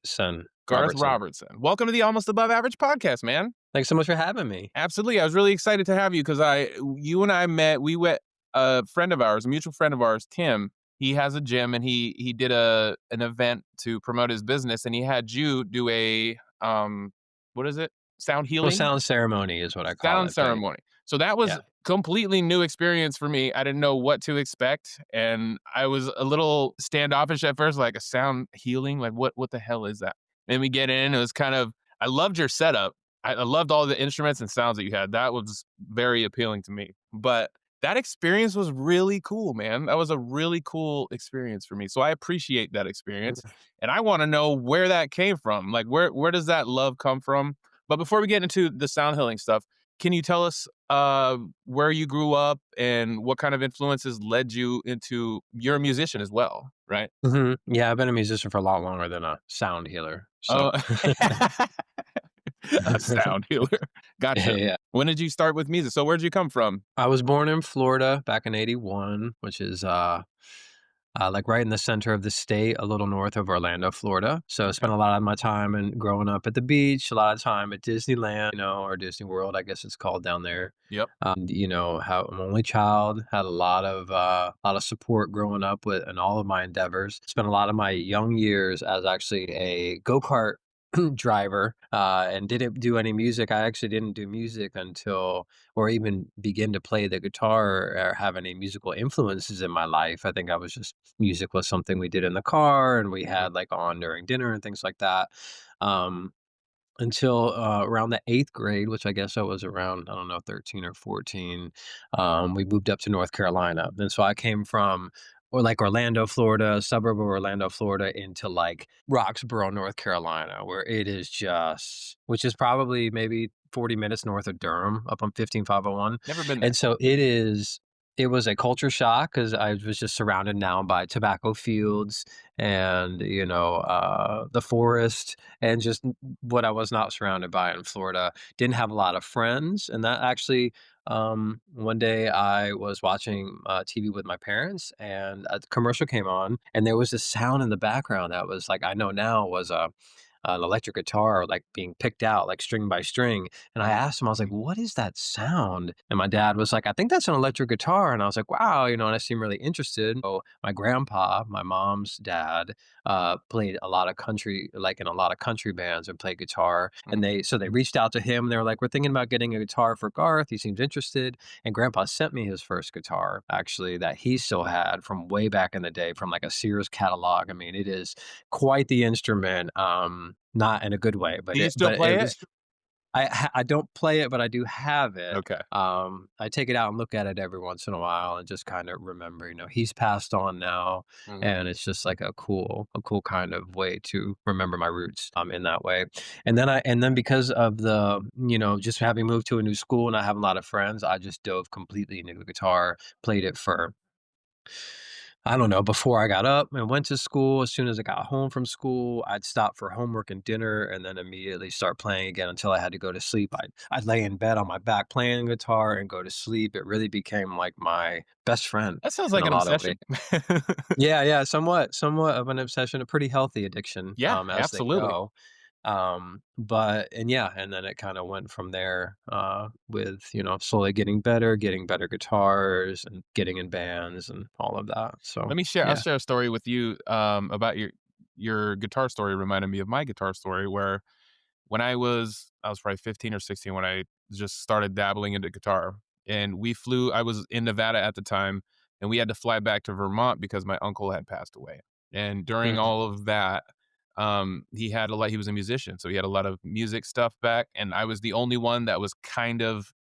Son Garth Robertson. Robertson. Welcome to the Almost Above Average podcast, man. Thanks so much for having me. Absolutely. I was really excited to have you because you and I met, we went, a friend of ours, a mutual friend of ours, Tim. He has a gym and he did an event to promote his business and he had you do what is it? Sound Well, healing? sound ceremony is what I call Sound it, but ceremony. So that was yeah. completely new experience for me. I didn't know what to expect, and I was a little standoffish at first, like a sound healing, like what the hell is that? And we get in, it was kind of I loved your setup. I loved all the instruments and sounds that you had. That was very appealing to me. But that experience was really cool, man. That was a really cool experience for me. So I appreciate that experience, and I want to know where that came from. Like where does that love come from? But before we get into the sound healing stuff, can you tell us where you grew up and what kind of influences led you into you're a musician as well, right? Yeah, I've been a musician for a lot longer than a sound healer, so Oh, a sound healer. Gotcha. yeah. When did you start with music? So where'd you come from? I was born in Florida back in '81, which is, like, right in the center of the state, a little north of Orlando, Florida. So I Okay. spent a lot of my time and growing up at the beach, a lot of time at Disneyland, or Disney World, I guess it's called down there. Yep. How I'm only child, had a lot of support growing up with in all of my endeavors. Spent a lot of my young years as actually a go-kart driver, and didn't do any music. I actually didn't do music until or even begin to play the guitar or have any musical influences in my life. I think I was just music was something we did in the car and we Mhm. had like on during dinner and things like that. Um, until around the eighth grade, which I guess I was around, I don't know, 13 or 14, we moved up to North Carolina. And so I came from or like Orlando, Florida, a suburb of Orlando, Florida, into like Roxboro, North Carolina, where it is just, which is probably maybe 40 minutes north of Durham up on 15501. Never been there. And so it was a culture shock because I was just surrounded now by tobacco fields and, the forest and just what I was not surrounded by in Florida. Didn't have a lot of friends, and that actually, one day I was watching TV with my parents, and a commercial came on, and there was this sound in the background that was like I know now was a an electric guitar like being picked out like string by string. And I Mhm. asked him, I was like, "What is that sound?" And my dad was like, "I think that's an electric guitar." And I was like, "Wow," and I seemed really interested. So my grandpa, my mom's dad, played a lot of country, like in a lot of country bands and played guitar. And Mhm. they reached out to him. They were like, "We're thinking about getting a guitar for Garth. He seems interested." And Grandpa sent me his first guitar, actually, that he still had from way back in the day, from like a Sears catalog. I mean, it is quite the instrument. Not in a good way, Do but you it still but it play it? was I don't play it, but I do have it. Okay. I take it out and look at it every once in a while and just kind of remember, he's passed on now, Mhm. and it's just like a cool kind of way to remember my roots, in that way. And then because of just having moved to a new school and I have a lot of friends, I just dove completely into the guitar, played it for I don't know, before I got up and went to school. As soon as I got home from school, I'd stop for homework and dinner and then immediately start playing again until I had to go to sleep. I'd lay in bed on my back playing guitar and go to sleep. It really became like my best friend That sounds in like a an lot of obsession. ways. Yeah, yeah, somewhat of an obsession, a pretty healthy addiction, Yeah, as they absolutely. go. But and yeah, and then it kind of went from there, with, slowly getting better guitars and getting in bands and all of that. So, I'll yeah. share a story with you, about your guitar story reminded me of my guitar story where when I was probably 15 or 16 when I just started dabbling into guitar, and I was in Nevada at the time, and we had to fly back to Vermont because my uncle had passed away, and during Mm, all of that, he was a musician, so he had a lot of music stuff back, and I was the only one that was kind of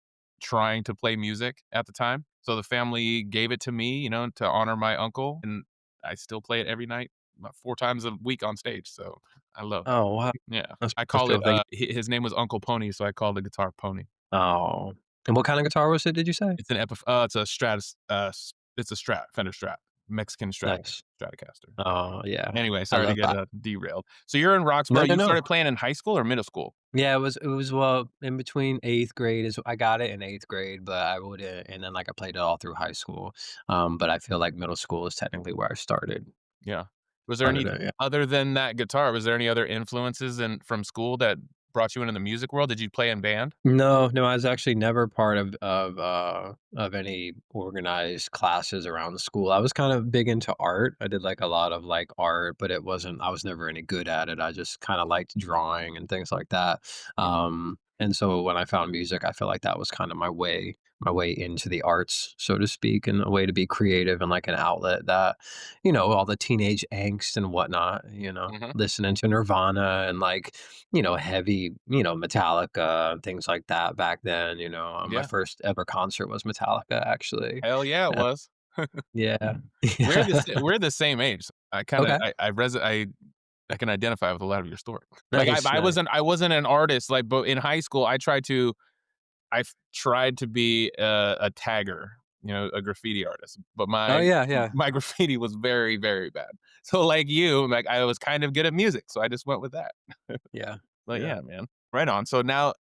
trying to play music at the time, so the family gave it to me, to honor my uncle, and I still play it every night, about 4 times a week on stage, so I love it. oh, wow. Yeah, I That's call it, beautiful. his name was Uncle Pony, so I called the guitar Pony. Oh, and what kinda guitar was it, did you say? It's a it's a Strat, Fender Strat, Mexican Nice. Stratocaster. Oh, yeah. Anyway, I sorry to love get, that. derailed. So you're in No, Roxborough, no, you no. started playing in high school or middle school? Yeah, it was, well, in between 8th grade is I got it in 8th grade, but I wouldn't and then, like, I played it all through high school, but I feel like middle school is technically where I started. Yeah. Was there part of any it, yeah. other than that guitar, was there any other influences in from school that brought you into the music world? Did you play in band? No, no, I was actually never part of any organized classes around the school. I was kind of big into art. I did like a lot of like art, but it wasn't I was never any good at it. I just kind of liked drawing and things like that. And so when I found music, I feel like that was kind of my way into the arts, so to speak, and a way to be creative and like an outlet that, all the teenage angst and whatnot, Mhm. listening to Nirvana and like heavy, Metallica, things like that back then, my Yeah. first ever concert was Metallica, actually. Hell yeah, it Uh, was. yeah. Yeah. We're the same age. I kinda Okay. I can identify with a lot of your story. Like, Nice, nice. I wasn't an artist, like, but in high school, tried to be a tagger, a graffiti artist, but Oh, yeah, yeah. my graffiti was very, very bad. So, like you, like, I was kind of good at music, so I just went with that. Yeah. But Yeah. yeah, man. Right on. So now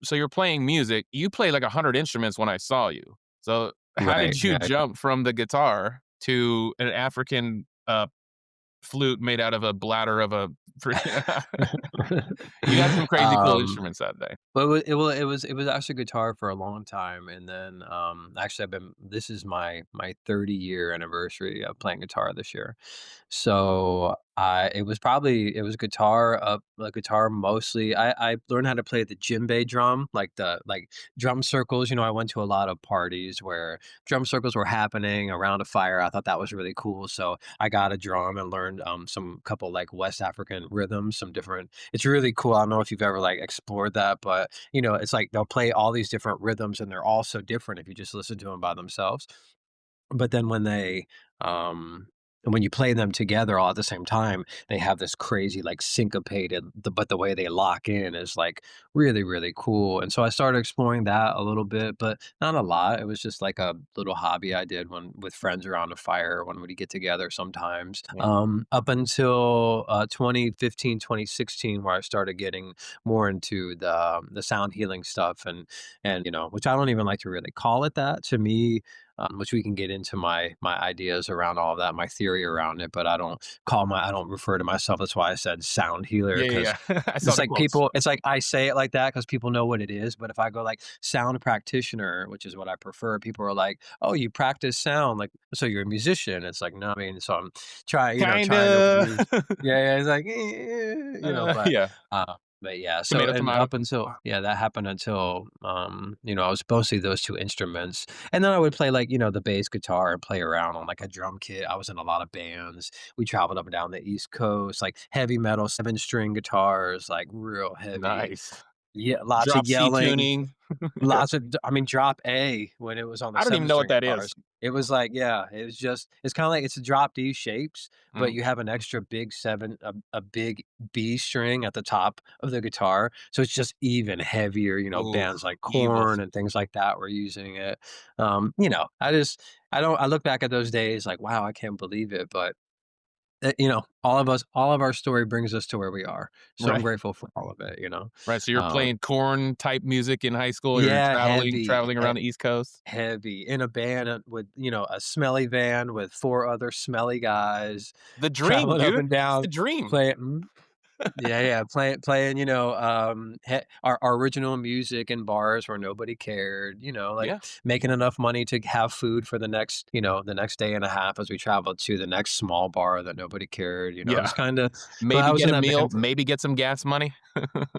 so you're playing music. You play like 100 instruments when I saw you. So how Right, did you yeah. jump from the guitar to an African, flute made out of a bladder of a You got some crazy cool Um instruments that day. But it was actually guitar for a long time, and then, actually, I've been this is my 30-year anniversary of playing guitar this year. So, it was guitar mostly. I learned how to play the djembe drum, like drum circles. I went to a lot of parties where drum circles were happening around a fire. I thought that was really cool, so I got a drum and learned, some couple, like, West African rhythms, some different it's really cool. I don't know if you've ever, like, explored that, but, it's like they'll play all these different rhythms, and they're all so different if you just listen to them by themselves. But then um when you play them together all at the same time, they have this crazy, like, syncopated but the way they lock in is, like, really, really cool, and so I started exploring that a little bit, but not a lot. It was just, like, a little hobby I did when with friends around a fire when we'd get together sometimes, Yeah. up until, 2015, 2016, where I started getting more into the sound healing stuff and, which I don't even like to really call it that. To me, which we can get into my ideas around all of that, my theory around it. But I don't refer to myself. That's why I said sound healer Yeah, because yeah, yeah. I saw it's the like quotes. it's like I say it like that because people know what it is. But if I go like sound practitioner, which is what I prefer, people are like, "Oh, you practice sound, like so you're a musician." It's like no, I mean, so I'm trying to Kinda. use. Yeah, yeah. It's like, Yeah. uh, but yeah, so Tomato, and tomato. up until yeah, that happened until I was mostly those two instruments. And then I would play like, the bass guitar and play around on like a drum kit. I was in a lot of bands. We traveled up and down the East Coast, like heavy metal, 7-string guitars, like real heavy. Nice. Yeah, lots of Drop C yelling. tuning. Lots of I mean, drop A when it was on the I don't even know what 7-string that is. guitars. It was like yeah, it's kinda like it's a drop D shapes, but Mhm. you have an extra big 7 a big B string at the top of the guitar, so it's just even heavier, Ooh, bands like evil. Korn and things like that were using it. I look back at those days like, "Wow, I can't believe it," but, all of our story brings us to where we are, so I'm Right. grateful for all of it. Right, so you're Um playing corn type music in high school, you're Yeah, traveling around the East Coast. heavy in a band, with, a smelly van with 4 other smelly guys The dream, traveling up dude. and It's down, the dream. playing yeah, yeah, playing, our original music in bars where nobody cared, like, Yeah, making enough money to have food for the next day and a half as we traveled to the next small bar that nobody cared, yeah. just kinda well, I Maybe was get in a that meal, band for maybe get some gas money.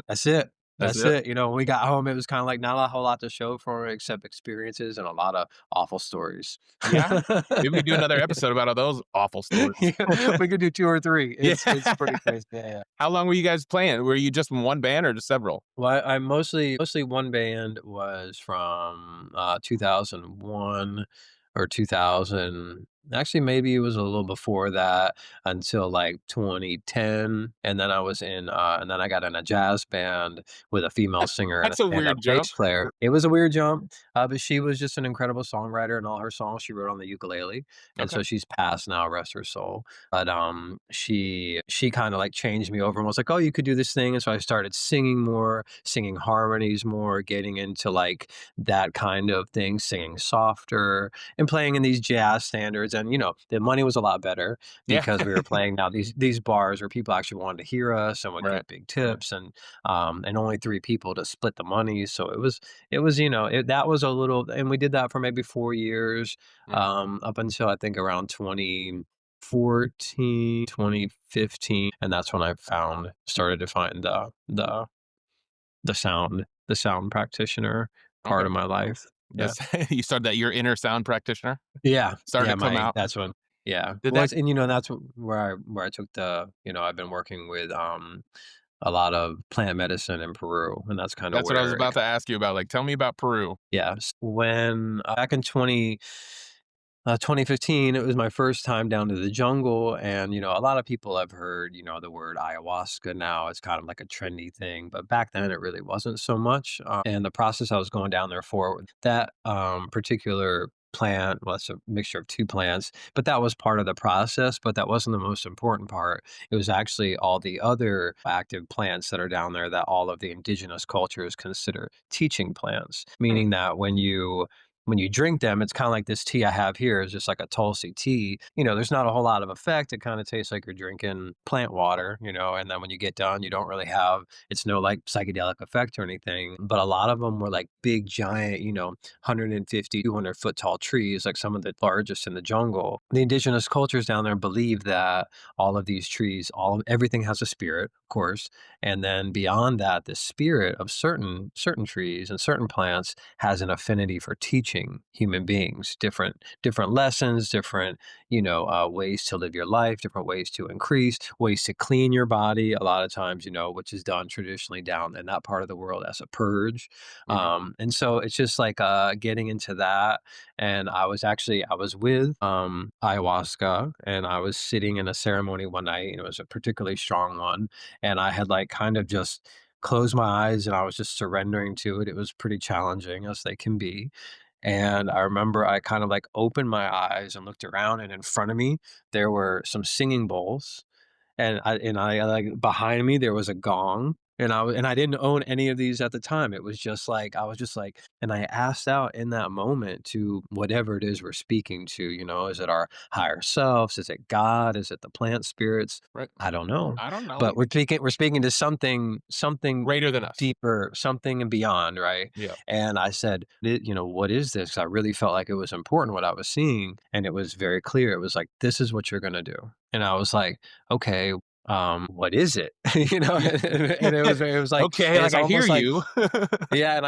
that's it. That's That's it. it. When we got home, it was kinda like not a whole lot to show for it except experiences and a lot of awful stories. Yeah. Maybe we do another episode about all those awful stories. Yeah, we could do 2 or 3. Yeah. It's pretty crazy. Yeah, yeah. How long were you guys playing? Were you just in one band or just several? Well, I mostly one band was from, 2001 or 2000 actually, maybe it was a little before that until, like, 2010, and then I got in a jazz band with a female singer and a That's a stand-up weird jump. bass player. It was a weird jump, but she was just an incredible songwriter, and all her songs she wrote on the ukulele, and Okay. so she's passed now, rest her soul. But, she kinda, like, changed me over and was like, "Oh, you could do this thing," and so I started singing more, singing harmonies more, getting into, like, that kind of thing, singing softer, and playing in these jazz standards afterwards, and, the money was a lot better Yeah. because we were playing now these bars where people actually wanted to hear us and would Right. give big tips, and only 3 people to split the money, so it was, that was a little, and we did that for maybe 4 years, Mhm. up until I think around 2014, 2015, and that's when I started to find the sound practitioner part Okay. of my life. Yeah. This you started that your inner sound practitioner Yeah, started yeah, to come my out. that's when yeah. Did Well, that it's and, that's where I took I've been working with, a lot of plant medicine in Peru, and that's kinda That's what I was where about to ask you about, like, tell me about Peru. yes. When back in 2015, it was my first time down to the jungle, and a lot of people have heard, the word ayahuasca now. It's kind of like a trendy thing, but back then it really wasn't so much. And the process I was going down there for that particular plant, well, it's a mixture of two plants, but that was part of the process. But that wasn't the most important part. It was actually all the other active plants that are down there that all of the indigenous cultures consider teaching plants, Hmm, meaning that when you drink them, it's kind of like this tea I have here is just like a Tulsi tea. There's not a whole lot of effect. It kind of tastes like you're drinking plant water, and then when you get done, you don't really have, it's no like psychedelic effect or anything. But a lot of them were like big, giant, 150, 200-foot tall trees, like some of the largest in the jungle. The indigenous cultures down there believe that all of these trees, everything has a spirit, of course. And then beyond that, the spirit of certain trees and certain plants has an affinity for teaching human beings different lessons, different ways to live your life, different ways to increase, ways to clean your body. A lot of times, which is done traditionally down in that part of the world as a purge, mhm. and so it's just like getting into that. And I was with ayahuasca, and I was sitting in a ceremony one night, and it was a particularly strong one, and I had like kind of just closed my eyes and I was just surrendering to it. It was pretty challenging as they can be. And I remember I kind of like opened my eyes and looked around, and in front of me there were some singing bowls, and I like behind me there was a gong, and I didn't own any of these at the time. It was just like I was just like, and I asked out in that moment to whatever it is we're speaking to. Is it our higher selves? Is it God? Is it the plant spirits? Right. I don't know, I don't know but we're either. speaking we're speaking to something Greater than us. deeper, something and beyond, right? Yeah. And I said, what is this?" I really felt like it was important what I was seeing, and it was very clear. It was like, "This is what you're gonna do." And I was like, "Okay, what is it?" Yeah. And it was like, Okay, and like, it's I hear almost like, you. yeah, and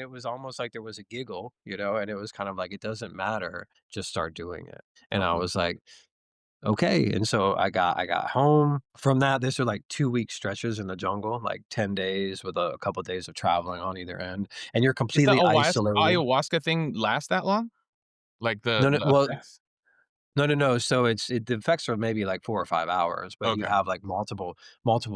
it was almost like there was a giggle, and it was kind of like, "It doesn't matter, just start doing it." And I Okay. was like, "Okay." And so I got home from that. This are like 2-week stretches in the jungle, like 10 days with a couple days of traveling on either end, and you're Did the completely isolated. ayahuasca thing last that long? Like, No, no, the well, effects? no, no, no. So the effects are maybe like 4 or 5 hours, but you Okay. have like multiple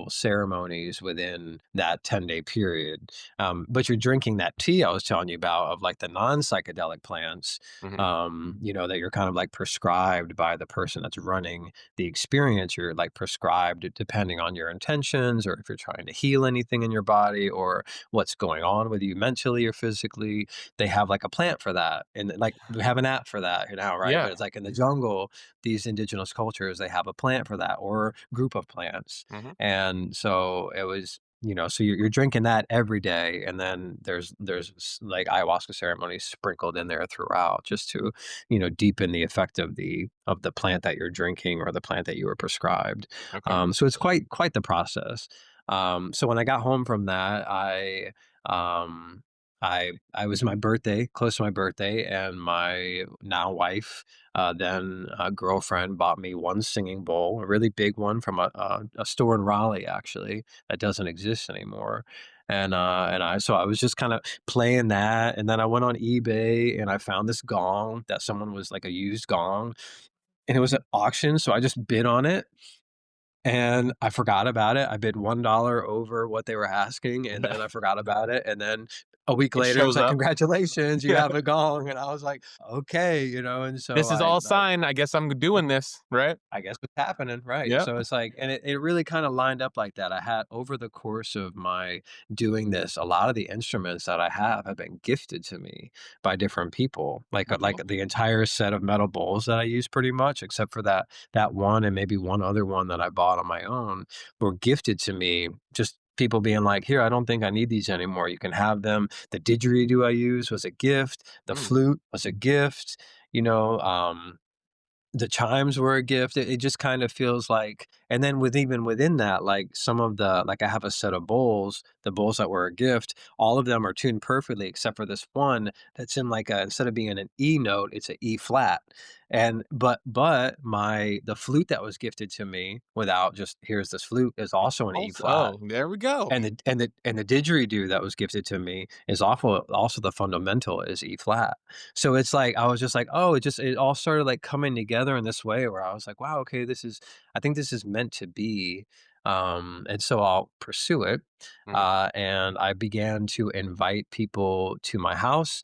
ceremonies within that 10-day period. But you're drinking that tea I was telling you about of like the non-psychedelic plants, Mhm. that you're kind of like prescribed by the person that's running the experience. You're like prescribed depending on your intentions, or if you're trying to heal anything in your body, or what's going on with you mentally or physically. They have like a plant for that, and like we have an app for that now, right? Yeah. But it's like in the jungle, these indigenous cultures, they have a plant for that or group of plants. Mhm. And so it was, so you're drinking that every day, and then like ayahuasca ceremonies sprinkled in there throughout, just to deepen the effect of the plant that you're drinking or the plant that you were prescribed. Okay. So it's quite the process. So when I got home from that, um I was my birthday, close to my birthday, and my now wife, then girlfriend, bought me one singing bowl, a really big one from a store in Raleigh, actually, that doesn't exist anymore. And I was just kind of playing that, and then I went on eBay and I found this gong that someone was like a used gong, and it was at auction, so I just bid on it, and I forgot about it. I bid $1 over what they were asking, and Yeah. then I forgot about it, and then a week It later, it was shows like, up. "Congratulations, you Yeah. have a gong," and I was like, "Okay," and so This is all a sign. I guess I'm doing this, right? I guess what's happening, right? Yeah. So it's like, and it really kind of lined up like that. I had over the course of my doing this, a lot of the instruments that I have been gifted to me by different people. Okay. Like the entire set of metal bowls that I use, pretty much, except for that one and maybe one other one that I bought on my own, were gifted to me. Just people being like, "Here, I don't think I need these anymore. You can have them." The didgeridoo I use was a gift. The Mm. flute was a gift. You know, the chimes were a gift. It just kind of feels like, and then with even within that, like some of the, like I have a set of bowls, the bowls that were a gift, all of them are tuned perfectly except for this one that's in like a, instead of being an E note, it's a E flat. And but my the flute that was gifted to me, without just here's this flute, is also an E Also, flat. oh, there we go. And the didgeridoo that was gifted to me is awful, also the fundamental is E flat. So it's like I was just like, "Oh," it all started, like, coming together in this way where I was like, "Wow, okay, this is I think this is meant to be," and so I'll pursue it, Mhm. and I began to invite people to my house,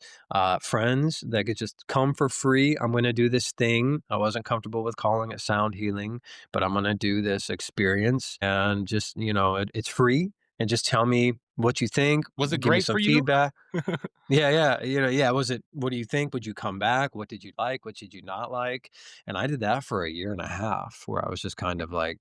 friends that could just come for free. I'm gonna do this thing. I wasn't comfortable with calling it sound healing, but I'm gonna do this experience and just, it's free, and just tell me what you think, Was it give me great some for you? feedback. Yeah, yeah, yeah, was it what do you think? Would you come back? What did you like? What did you not like? And I did that for a year and a half where I was just kind of like,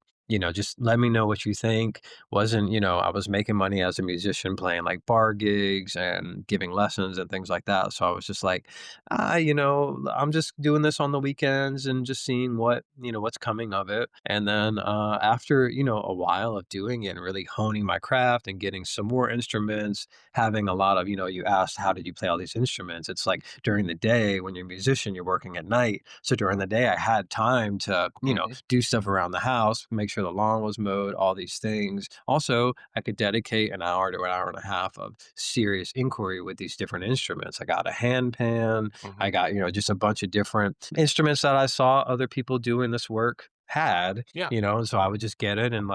just let me know what you think. Wasn't, I was making money as a musician playing like bar gigs and giving lessons and things like that. So I was just like, I'm just doing this on the weekends and just seeing what's coming of it. And then after, a while of doing it and really honing my craft and getting some more instruments, having a lot of, you asked, how did you play all these instruments? It's like during the day when you're a musician, you're working at night. So during the day, I had time to, Mhm, do stuff around the house, make sure the lawn was mowed, all these things. Also, I could dedicate an hour to an hour and a half of serious inquiry with these different instruments. I got a hand pan. I mhm. got, just a bunch of different instruments that I saw other people doing this work had, Yeah. and so I would just get it and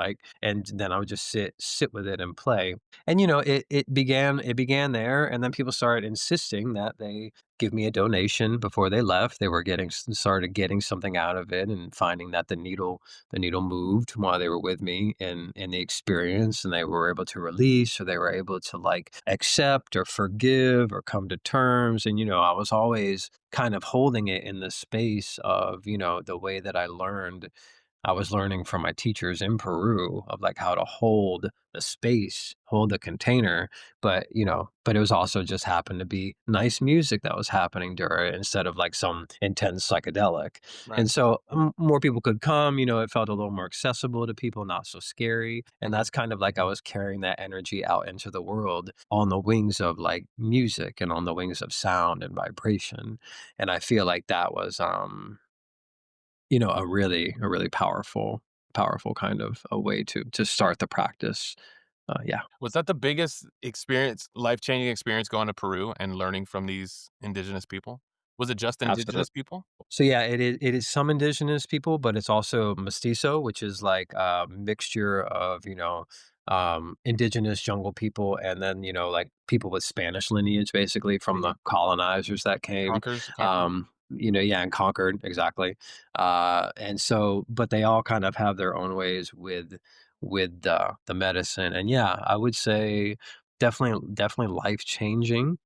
then I would just sit with it and play. And it began there, and then people started insisting that they give me a donation before they left. They were started getting something out of it and finding that the needle moved while they were with me in the experience, and they were able to release, or they were able to like accept or forgive or come to terms. And I was always kind of holding it in the space of, the way that I was learning from my teachers in Peru of like how to hold the space, hold the container, but it was also just happened to be nice music that was happening during it instead of like some intense psychedelic. Right. And so more people could come, it felt a little more accessible to people, not so scary. And Mhm. that's kind of like I was carrying that energy out into the world on the wings of like music and on the wings of sound and vibration. And I feel like that was a really powerful kind of a way to start the practice. Yeah, Was that the biggest experience, life-changing experience going to Peru and learning from these indigenous people? Was it just indigenous absolutely. people? So yeah, it is some indigenous people, but it's also mestizo, which is like a mixture of, indigenous jungle people, and then, like people with Spanish lineage, basically from Mhm. the colonizers that came. Conquerors? Yeah, and conquered, exactly. And so, but they all kind of have their own ways with the medicine. And yeah, I would say definitely life changing.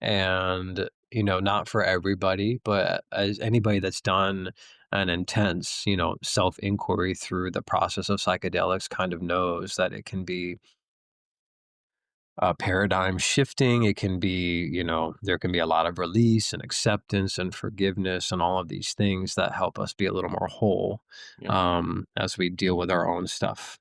And not for everybody, but as anybody that's done an intense, self inquiry through the process of psychedelics kind of knows that it can be paradigm shifting. It can be, there can be a lot of release and acceptance and forgiveness and all of these things that help us be a little more whole, Yeah. as we deal with our own stuff.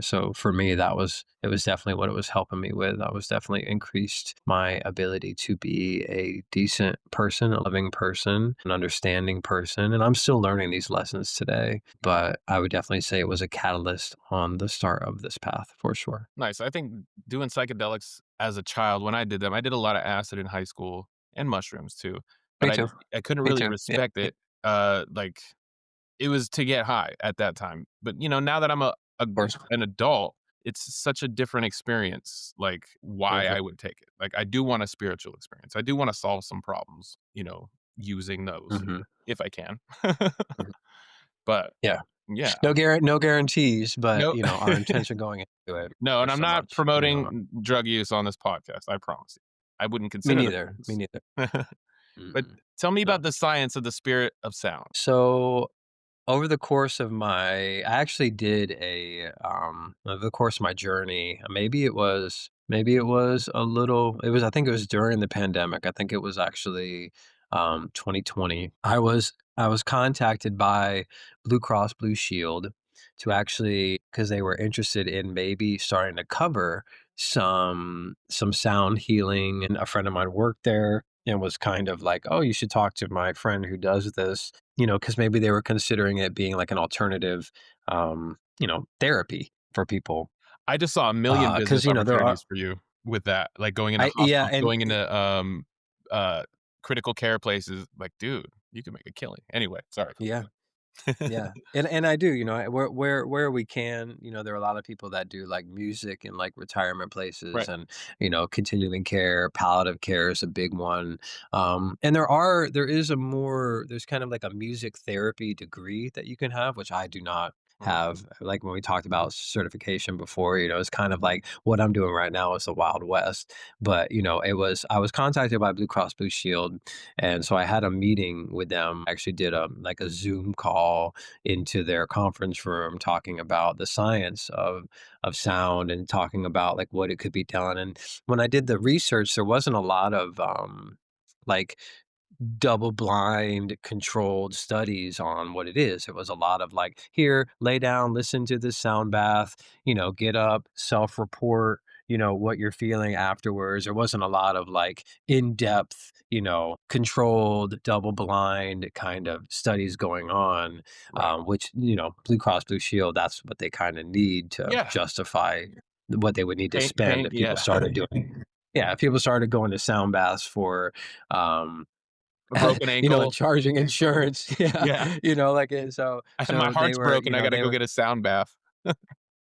So for me, it was definitely what it was helping me with. I was definitely increased my ability to be a decent person, a loving person, an understanding person. And I'm still learning these lessons today, but I would definitely say it was a catalyst on the start of this path for sure. Nice. I think doing psychedelics as a child, when I did them, I did a lot of acid in high school and mushrooms too, but Me I too. I couldn't Me really too. Yeah. respect Yeah. it, like it was to get high at that time. But, now that I'm a Of course. an adult, it's such a different experience, like, why Mhm, I would take it. Like, I do want a spiritual experience. I do wanna solve some problems, using those mhm, if I can. mhm. But, Yeah. yeah. No guarantees, but, No. our intention going into it No, and was I'm so not much, promoting drug use on this podcast, I promise you. I wouldn't Me consider the neither, me drugs. neither. But Mm-mm. tell me No. about the science of the spirit of sound. So over the course of I actually did over the course of my journey, maybe it was a little, I think it was during the pandemic. I think it was actually 2020. I was contacted by Blue Cross Blue Shield to Yeah. actually, because they were interested in maybe starting to cover some sound healing, and a friend of mine worked there and was kind of like, "Oh, you should talk to my friend who does this," because maybe they were considering it being like an alternative, therapy for people. I just saw a million Because business there are, opportunities for you with that, like going into yeah, hospitals, and going into, uh, critical care places, like, dude, you can make a killing. Anyway, sorry. yeah. Yeah, and I do, where we can, there are a lot of people that do like music in like retirement places, Right. and continuing care, palliative care is a big one. And there's kind of like a music therapy degree that you can have, which I do not Mhm. have. Like when we talked about certification before, it's kind of like what I'm doing right now is the Wild West. But I was contacted by Blue Cross Blue Shield, and so I had a meeting with them. I actually did a Zoom call into their conference room, talking about the science of sound, and talking about like what it could be done. And when I did the research, there wasn't a lot of like double blind controlled studies on what it is. It was a lot of like, here, lay down, listen to this sound bath, get up, self report, what you're feeling afterwards. There wasn't a lot of like in depth, controlled, double blind kind of studies going on, Right. which, Blue Cross Blue Shield, that's what they kind of need to Yeah. justify what they would need to spend Paint, if people yeah. started doing. Yeah, if people started going to sound baths for um, A broken and ankle. charging insurance. Yeah, Yeah. like, so My they heart's were, broken, I gotta they go were get a sound bath.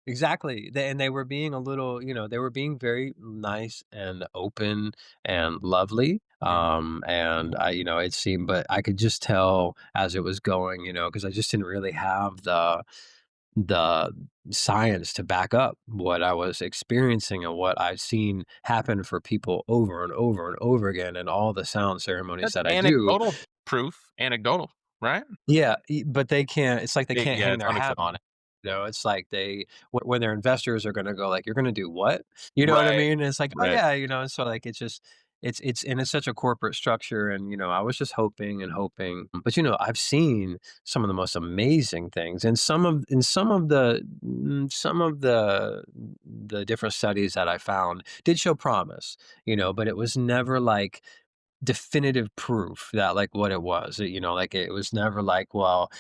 exactly. And they were being a little, they were being very nice and open and lovely. Yeah. And it seemed, but I could just tell as it was going, because I just didn't really have the science to back up what I was experiencing and what I've seen happen for people over and over and over again, and all the sound ceremonies That's that I do. anecdotal proof. Anecdotal, right? Yeah, but they can't, it's like they can't Yeah, hang it's their hat on unacceptable. it. It's like when their investors are gonna go like, "You're gonna do what?" You know what I Right, mean? And it's like, "Oh, right. yeah," and so, like, it's just and it's such a corporate structure, and, I was just hoping and hoping, but, I've seen some of the most amazing things, and some of the different studies that I found did show promise, but it was never like definitive proof that like what it was, like it was never like, well,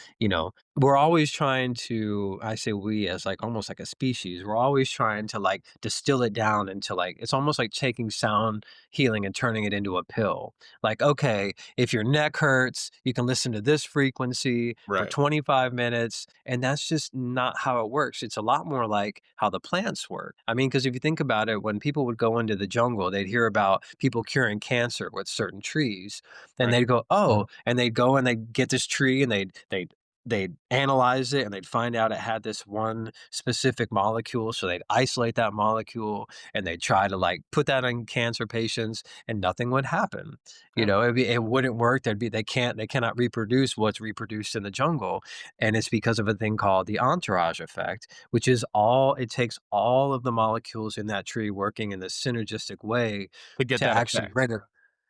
we're always trying to, I say we as like almost like a species, we're always trying to like distill it down into like, it's almost like taking sound healing and turning it into a pill. Like, okay, if your neck hurts, you can listen to this frequency for Right. 25 minutes, and that's just not how it works. It's a lot more like how the plants work. I mean, because if you think about it, when people would go into the jungle, they'd hear about people curing cancer with certain trees, and Right. they'd go, oh, and they'd go and they'd get this tree, and they'd analyze it, and they'd find out it had this one specific molecule, so they'd isolate that molecule, and they'd try to like put that in cancer patients, and nothing would happen. Yeah. It wouldn't work. They cannot reproduce what's reproduced in the jungle, and it's because of a thing called the entourage effect, which is all it takes, all of the molecules in that tree working in this synergistic way To get to that actually effect. render.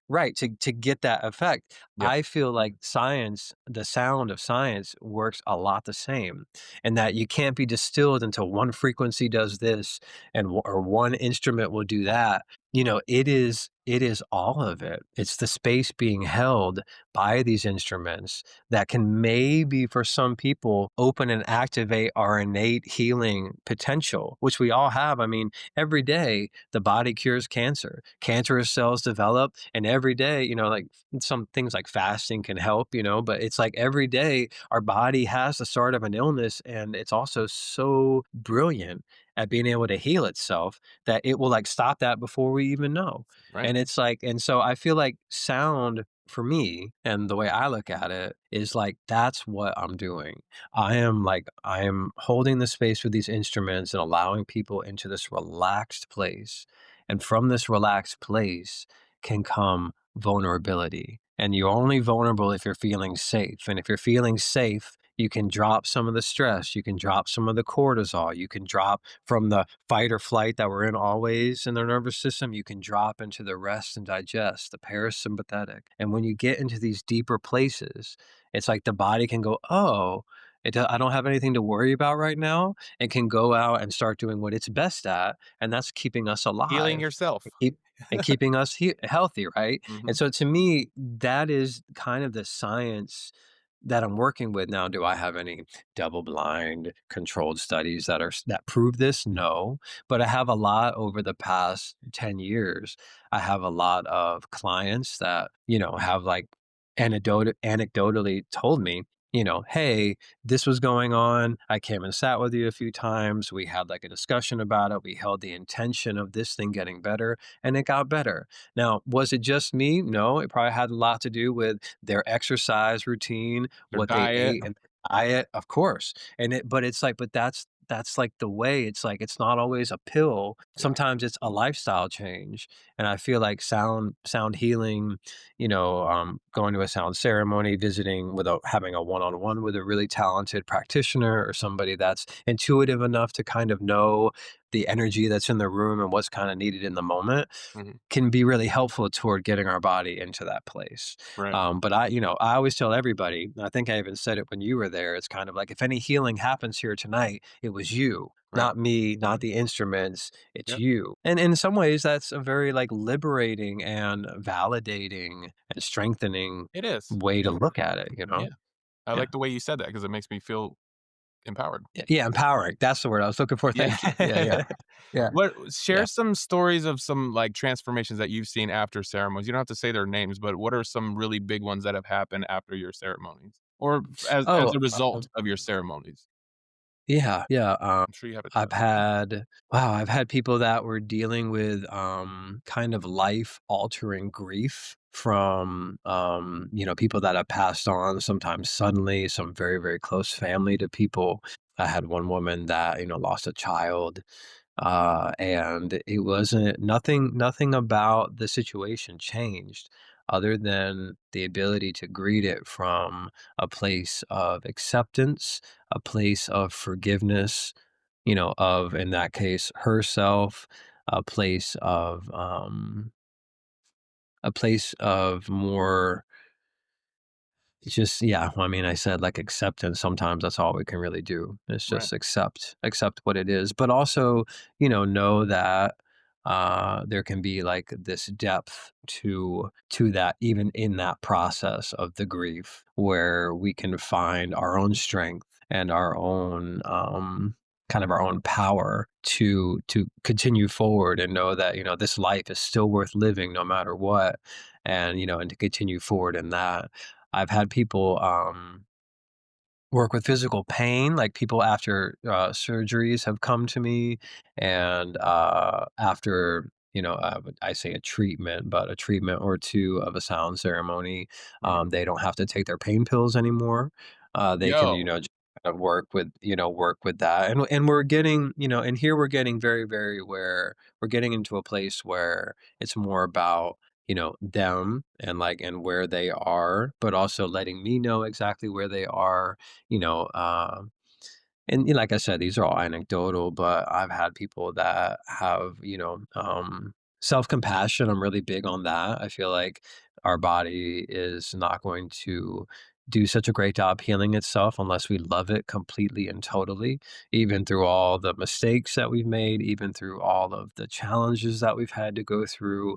Right, to get that effect. Yep. I feel like science, the sound of science works a lot the same, and that you can't be distilled into one frequency does this, or one instrument will do that. it is all of it. It's the space being held by these instruments that can maybe, for some people, open and activate our innate healing potential, which we all have. I mean, every day the body cures cancer. Cancerous cells develop, and every day, like some things like fasting can help, but it's like every day our body has the start of an illness, and it's also so brilliant at being able to heal itself that it will like stop that before we even know. Right. And it's like, and so I feel like sound for me and the way I look at it is like that's what I'm doing. I am holding the space with these instruments and allowing people into this relaxed place. And from this relaxed place can come vulnerability. And you're only vulnerable if you're feeling safe. And if you're feeling safe, you can drop some of the stress, you can drop some of the cortisol, you can drop from the fight or flight that we're in always in the nervous system, you can drop into the rest and digest, the parasympathetic. And when you get into these deeper places, it's like the body can go, oh, I don't have anything to worry about right now, and can go out and start doing what it's best at, and that's keeping us Healing alive yourself. and keeping us healthy, right? And Mhm. so to me, that is kind of the science that I'm working with now. Do I have any double-blind controlled studies that prove this? No, but I have a lot over the past 10 years. I have a lot of clients that, have like anecdotally told me, "Hey, this was going on. I came and sat with you a few times. We had like a discussion about it. We held the intention of this thing getting better, and it got better." Now, was it just me? No, it probably had a lot to do with their exercise routine, Their what they diet. ate, and diet, of course. But it's like, but that's like the way. It's like it's not always a pill. Yeah. Sometimes it's a lifestyle change. And I feel like sound healing, going to a sound ceremony, visiting with having a one-on-one with a really talented practitioner or somebody that's intuitive enough to kind of know the energy that's in the room and what's kind of needed in the moment Mhm. can be really helpful toward getting our body into that place. Right. But I always tell everybody, and I think I even said it when you were there, it's kind of like if any healing happens here tonight, it was you, Right. not me, not the instruments, it's Yep. you. And in some ways, that's a very like liberating and validating and strengthening It is. way to look at it, Yeah. I Yeah. like the way you said that because it makes me feel empowered. Yeah, empowering. That's the word I was looking for. Yeah. Thank you. Yeah, yeah. Yeah. What Yeah. share some stories of some, like, transformations that you've seen after ceremonies. You don't have to say their names, but what are some really big ones that have happened after your ceremonies? Or as Oh, a result of your ceremonies? yeah, yeah, I'm sure you have a I've ton. had I've had people that were dealing with, kind of life-altering grief from, people that have passed on, sometimes suddenly, some very, very close family to people. I had one woman that, lost a child, and it wasn't nothing about the situation changed other than the ability to greet it from a place of acceptance, a place of forgiveness, of, in that case, herself, a place of, more just, yeah, well, I mean, I said, like, acceptance, sometimes that's all we can really do. It's Right. just accept what it is, but also, know that, there can be, like, this depth to that even in that process of the grief, where we can find our own strength and our own, kind of our own power to continue forward and know that, this life is still worth living no matter what, and, and to continue forward in that. I've had people, work with physical pain, like people after, surgeries have come to me and, after, I say a treatment, but a treatment or 2 of a sound ceremony, Mhm. they don't have to take their pain pills anymore. They can, Yo. just kind of work with that, and we're getting, and here we're getting very, very where we're getting into a place where it's more about, them and, like, and where they are, but also letting me know exactly where they are, you know, um, and like I said, these are all anecdotal, but I've had people that have, self-compassion. I'm really big on that. I feel like our body is not going to do such a great job healing itself unless we love it completely and totally, even through all the mistakes that we've made, even through all of the challenges that we've had to go through.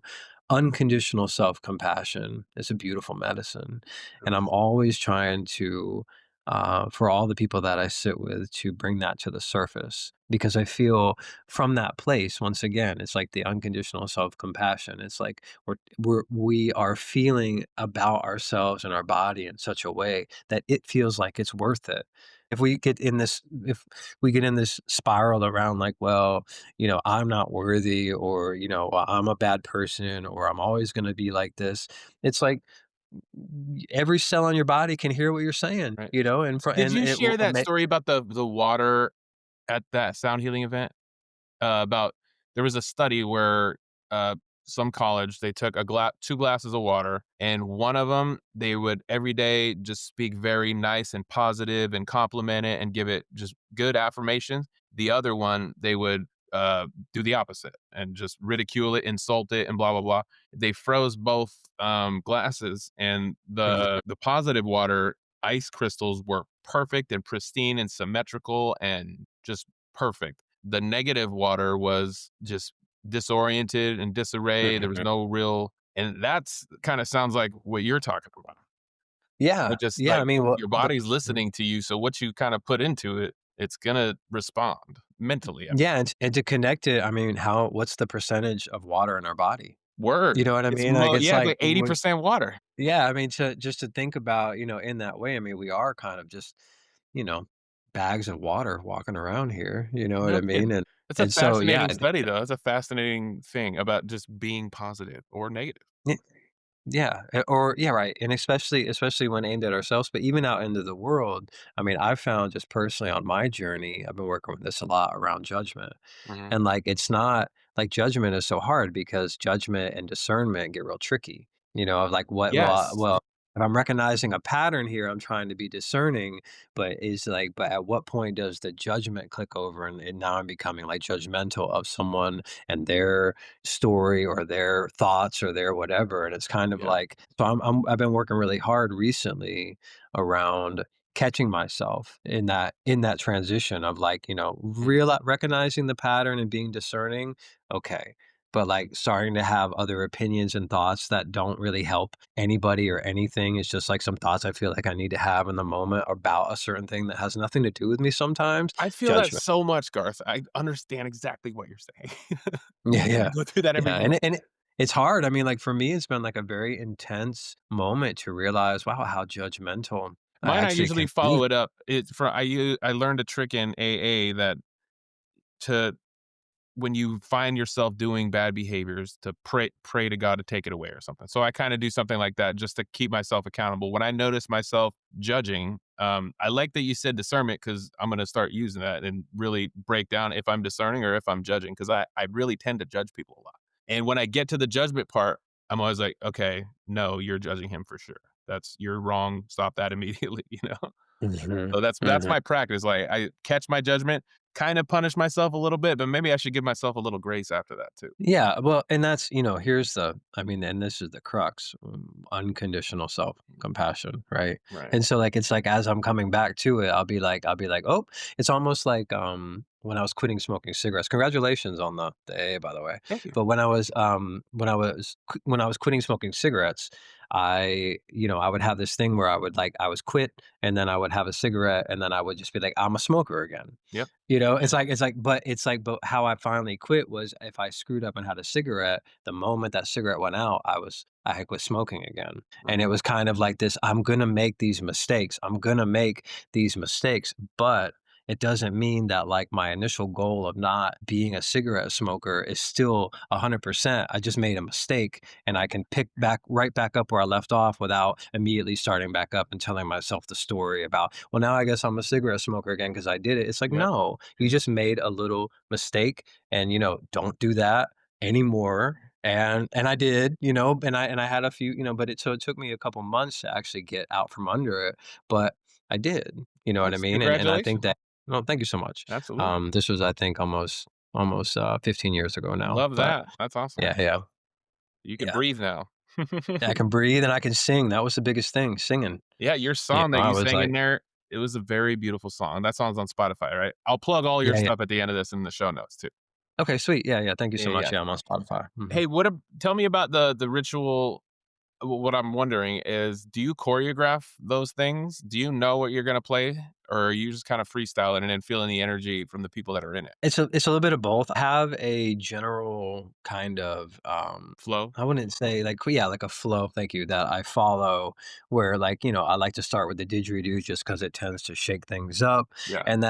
Unconditional self compassion is a beautiful medicine. And I'm always trying to, for all the people that I sit with, to bring that to the surface because I feel from that place, once again, it's like the unconditional self compassion. It's like we are feeling about ourselves and our body in such a way that it feels like it's worth it. If we get in this spiral around like, well, I'm not worthy, or, well, I'm a bad person, or I'm always going to be like this. It's like every cell on your body can hear what you're saying, Right. and for Did and you it share will that story about the water at that sound healing event? About there was a study where, uh, some college, they took 2 glasses of water, and one of them, they would every day just speak very nice and positive and compliment it and give it just good affirmations. The other one, they would, do the opposite and just ridicule it, insult it, and blah, blah, blah. They froze both, glasses, and Mhm. the positive water ice crystals were perfect and pristine and symmetrical and just perfect. The negative water was just disoriented and disarray. There was Mhm. no real, and that's kinda sounds like what you're talking about. Yeah, It just yeah. I like mean, well, your body's listening to you, so what you kinda put into it, it's gonna respond mentally. yeah, and to connect it, I mean, what's the percentage of water in our body? You Word. know what I mean? Like, it's Yeah, it's like, like 80% water. yeah, I mean, to think about, in that way, I mean, we are kind of just, you know, bags of water walking around here, you know what No I mean? kidding. And It's a and so, yeah, fascinating study, though. It's a fascinating thing about just being positive or negative. yeah, or yeah, right, and especially when aimed at ourselves, but even out into the world, I mean, I've found just personally on my journey, I've been working with this a lot around judgment. Mhm. And, like, it's not like, judgment is so hard because judgment and discernment get real tricky, of like, Yes. if I'm recognizing a pattern here, I'm trying to be discerning, but at what point does the judgment click over, and now I'm becoming, like, judgmental of someone and their story or their thoughts or their whatever, and it's kind of Yeah. like, so I've been working really hard recently around catching myself in that transition of, like, Mm. recognizing the pattern and being discerning, okay, but, like, starting to have other opinions and thoughts that don't really help anybody or anything. It's just like some thoughts I feel like I need to have in the moment about a certain thing that has nothing to do with me sometimes. I feel that Judgment. so much, Garth. I understand exactly what you're saying. Yeah, I yeah. go through that every Yeah, day. it's hard. I mean, like, for me, it's been, like, a very intense moment to realize, wow, how judgmental I Mine, I actually usually can be. follow it up. It's for I learned a trick in AA that to when you find yourself doing bad behaviors, to pray to God to take it away or something. So I kinda do something like that just to keep myself accountable. When I notice myself judging, I like that you said discernment because 'cause I'm gonna start using that and really break down if I'm discerning or if I'm judging, because I really tend to judge people a lot. And when I get to the judgment part, I'm always like, "Okay, no, you're judging him for sure. You're wrong. Stop that immediately," you know? Mhm, So that's mhm. my practice. Like I catch my judgment, kind of punish myself a little bit, but maybe I should give myself a little grace after that too. Yeah, well, and that's, here's I mean, and this is the crux, unconditional self-compassion, right? Right. And so, like, it's like as I'm coming back to it, I'll be like, oh, it's almost like when I was quitting smoking cigarettes. Congratulations on the AA, by the way. Thank you. But when I was quitting smoking cigarettes, I would have this thing where I was quit, and then I would have a cigarette, and then I would just be like, I'm a smoker again. Yep. But how I finally quit was if I screwed up and had a cigarette, the moment that cigarette went out, I had quit smoking again. And it Mhm. was kind of like this, I'm gonna make these mistakes. I'm gonna make these mistakes, but it doesn't mean that like my initial goal of not being a cigarette smoker is still 100%. I just made a mistake and I can pick back right back up where I left off without immediately starting back up and telling myself the story about, well, now I guess I'm a cigarette smoker again because I did it. It's like, Yep. no, you just made a little mistake, and don't do that anymore. And I did, and I had a few, but it took me a couple months to actually get out from under it, but I did, you know what I Nice. mean? And I think Congratulations. that, no, thank you so much. Absolutely. This was, I think, almost 15 years ago now, Love but that. That's awesome. yeah, yeah, You can yeah. breathe now. I can breathe and I can sing. That was the biggest thing, singing. Yeah, your You song know, that I you was sang in like, there, it was a very beautiful song. That song's on Spotify, right? I'll plug all your yeah, yeah. stuff at the end of this in the show notes too. Okay, sweet. Yeah, yeah. Thank you Yeah, so yeah. much. Yeah, I'm on Spotify. Mhm. Hey, tell me about the ritual. What I'm wondering is, do you choreograph those things? Do you know what you're gonna play, or are you just kind of freestyling and then feeling the energy from the people that are in it? It's a little bit of both. I have a general kind of, Flow? I wouldn't say like yeah, like a flow, thank you, that I follow where like, I like to start with the didgeridoo just because it tends to shake things up Yeah. and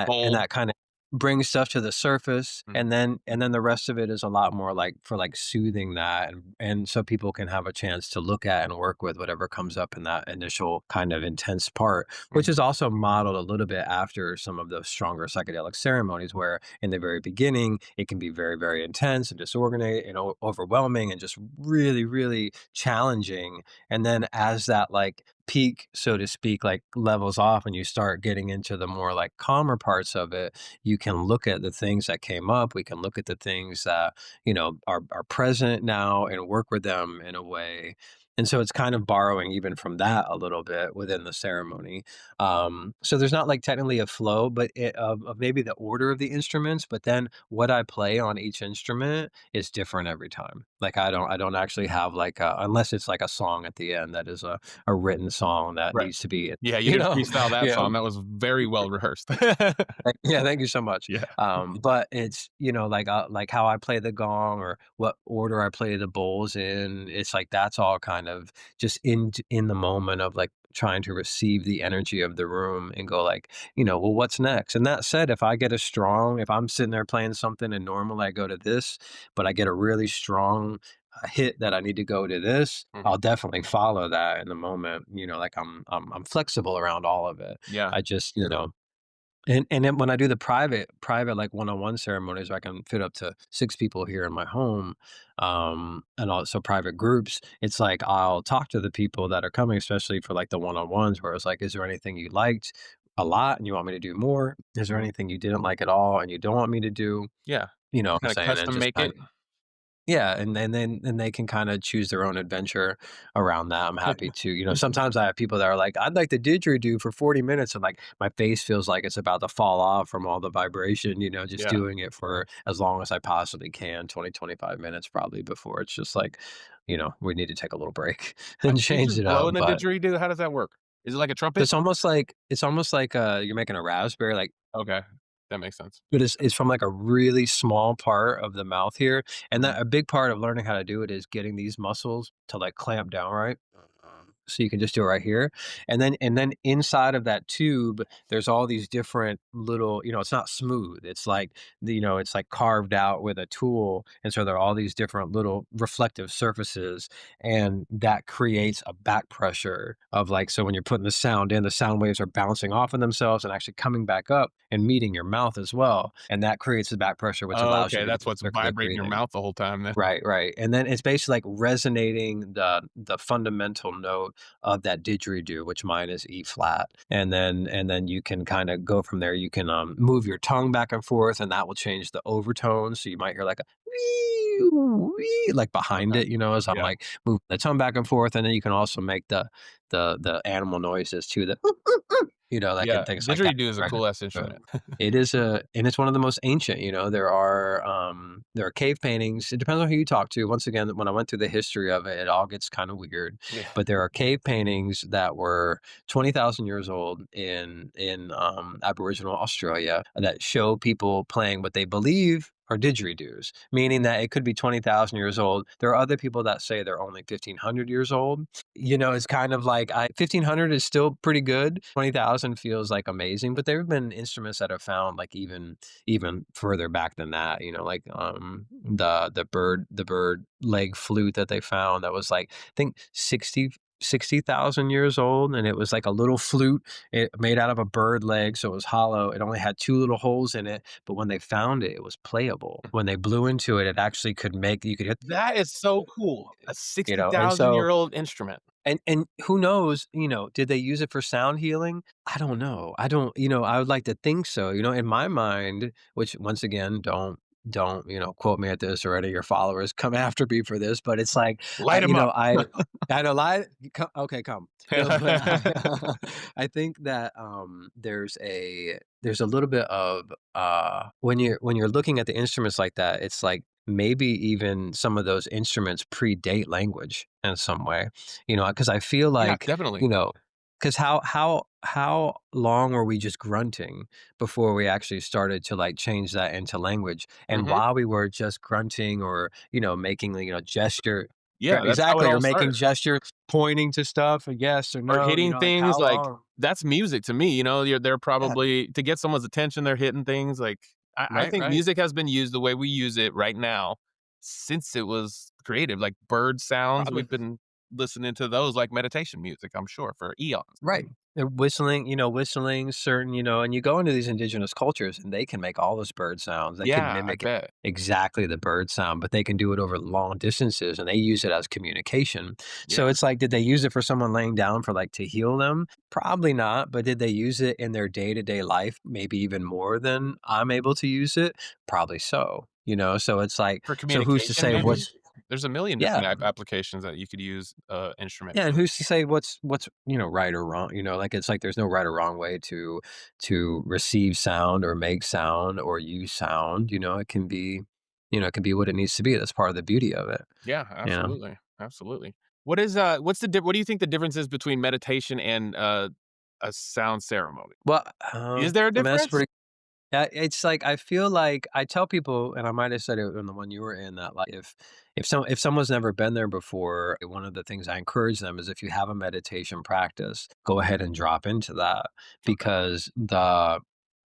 Bold. that kind of brings stuff to the surface Mhm, and then the rest of it is a lot more like for like soothing that and so people can have a chance to look at and work with whatever comes up in that initial kind of intense part, which mhm, is also modeled a little bit after some of those stronger psychedelic ceremonies where in the very beginning it can be very, very intense and disorganized and overwhelming and just really, really challenging. And then as that like peak, so to speak, like levels off and you start getting into the more like calmer parts of it, you can look at the things that came up. We can look at the things that, are present now and work with them in a way. And so it's kind of borrowing even from that a little bit within the ceremony. So there's not like technically a flow, but of maybe the order of the instruments, but then what I play on each instrument is different every time. Like I don't actually have like unless it's like a song at the end that is a written song that right. needs to be, Yeah, you you didn't know, freestyle that yeah. song, that was very well rehearsed. Yeah, thank you so much. Yeah. But it's, like how I play the gong or what order I play the bowls in. It's like that's all kind of just in the moment of like trying to receive the energy of the room and go like, well, what's next? And that said, if I'm sitting there playing something and normally I go to this, but I get a really strong hit that I need to go to this, Mhm. I'll definitely follow that in the moment. Like I'm flexible around all of it. Yeah. I just, and then when I do the private, like, one-on-one ceremonies where I can fit up to 6 people here in my home, and also private groups, it's like I'll talk to the people that are coming, especially for, like, the one-on-ones where it's like, "Is there anything you liked a lot and you want me to do more? Is there Mhm. anything you didn't like at all and you don't want me to do?" Yeah. You know what I'm Kinda saying? And custom just make kind it. yeah, and they can kinda choose their own adventure around that. I'm happy to sometimes I have people that are like, "I'd like the didgeridoo for 40 minutes," and, like, my face feels like it's about to fall off from all the vibration, just Yeah. doing it for as long as I possibly can, 20, 25 minutes probably before it's just like, we need to take a little break and Do you change just it blow up, in the but didgeridoo? How does that work? Is it like a trumpet? it's almost like, you're making a raspberry, like Okay. That makes sense. but it's from, like, a really small part of the mouth here, and Mhm. that a big part of learning how to do it is getting these muscles to, like, clamp down right. So you can just do it right here, and then inside of that tube, there's all these different little it's not smooth, it's like it's like carved out with a tool, and so there are all these different little reflective surfaces, and that creates a back pressure of, like so when you're putting the sound in, the sound waves are bouncing off of themselves and actually coming back up and meeting your mouth as well, and that creates the back pressure, which Oh, allows you okay, to do that's the what's circular vibrating your breathing. mouth the whole time then. Right, right, and then it's basically like resonating the fundamental note of that didgeridoo, which mine is E flat, and then you can kinda go from there. You can, move your tongue back and forth, and that will change the overtones, so you might hear like a "wee wee," like behind Okay. it, as I'm Yeah. like moving the tongue back and forth, and then you can also make the animal noises too, the like and Yeah. things like that. Didgeridoo is a Right. cool ass So instrument. it is and it's one of the most ancient, there are cave paintings. It depends on who you talk to. Once again, when I went through the history of it, it all gets kind of weird. Yeah. But there are cave paintings that were 20,000 years old in Aboriginal Australia that show people playing what they believe are didgeridoos, meaning that it could be 20,000 years old. There are other people that say they're only 1,500 years old. It's kind of like 1,500 is still pretty good. 20,000 feels like amazing, but there have been instruments that are found like even further back than that. Like the bird leg flute that they found that was like I think 60,000 years old, and it was like a little flute it made out of a bird leg, so it was hollow. It only had two little holes in it, but when they found it, it was playable. When they blew into it, it actually could make you could hit, That is so cool. A and so 60,000-year-old instrument. and who knows, did they use it for sound healing? I don't know. I don't I would like to think so, in my mind, which once again, don't, quote me at this or any of your followers come after me for this, but it's like, Light them up. I know lie okay, come. No, but I think that, there's a little bit of, when you're looking at the instruments like that, it's like maybe even some of those instruments predate language in some way, because I feel Yeah, like, definitely. you know, because how long were we just grunting before we actually started to, like, change that into language? And Mhm. while we were just grunting or, making, gesture. Yeah, Yeah, that's how it exactly, or all making started. gestures, pointing to stuff, a yes or Or no, hitting like, things, how like, long? that's music to me, they're Yeah, probably to get someone's attention, they're hitting things, like, I right, think right. music has been used the way we use it right now since it was created, like, bird sounds, Probably. we've been listening to those like meditation music, I'm sure, for eons. Right. Whistling, whistling certain, and you go into these indigenous cultures and they can make all those bird sounds. They can Yeah, I mimic bet. exactly the bird sound, but they can do it over long distances and they use it as communication. So Yeah, it's like, did they use it for someone laying down for like to heal them? Probably not. But did they use it in their day to day life? Maybe even more than I'm able to use it? Probably so. So it's like, for so who's to communication, say maybe? what's, There's a million yeah, different applications that you could use, instrument yeah, and for. who's to say what's, right or wrong? Like it's like there's no right or wrong way to receive sound or make sound or use sound. It can be what it needs to be. That's part of the beauty of it. Yeah, You know. absolutely, absolutely. What do you think the difference is between meditation and, a sound ceremony? Well, Is there a I mean that's difference? pretty. Yeah, it's like I feel like I tell people, and I might have said it in the one you were in that like if someone's never been there before, one of the things I encourage them is if you have a meditation practice, go ahead and drop into that Okay. because the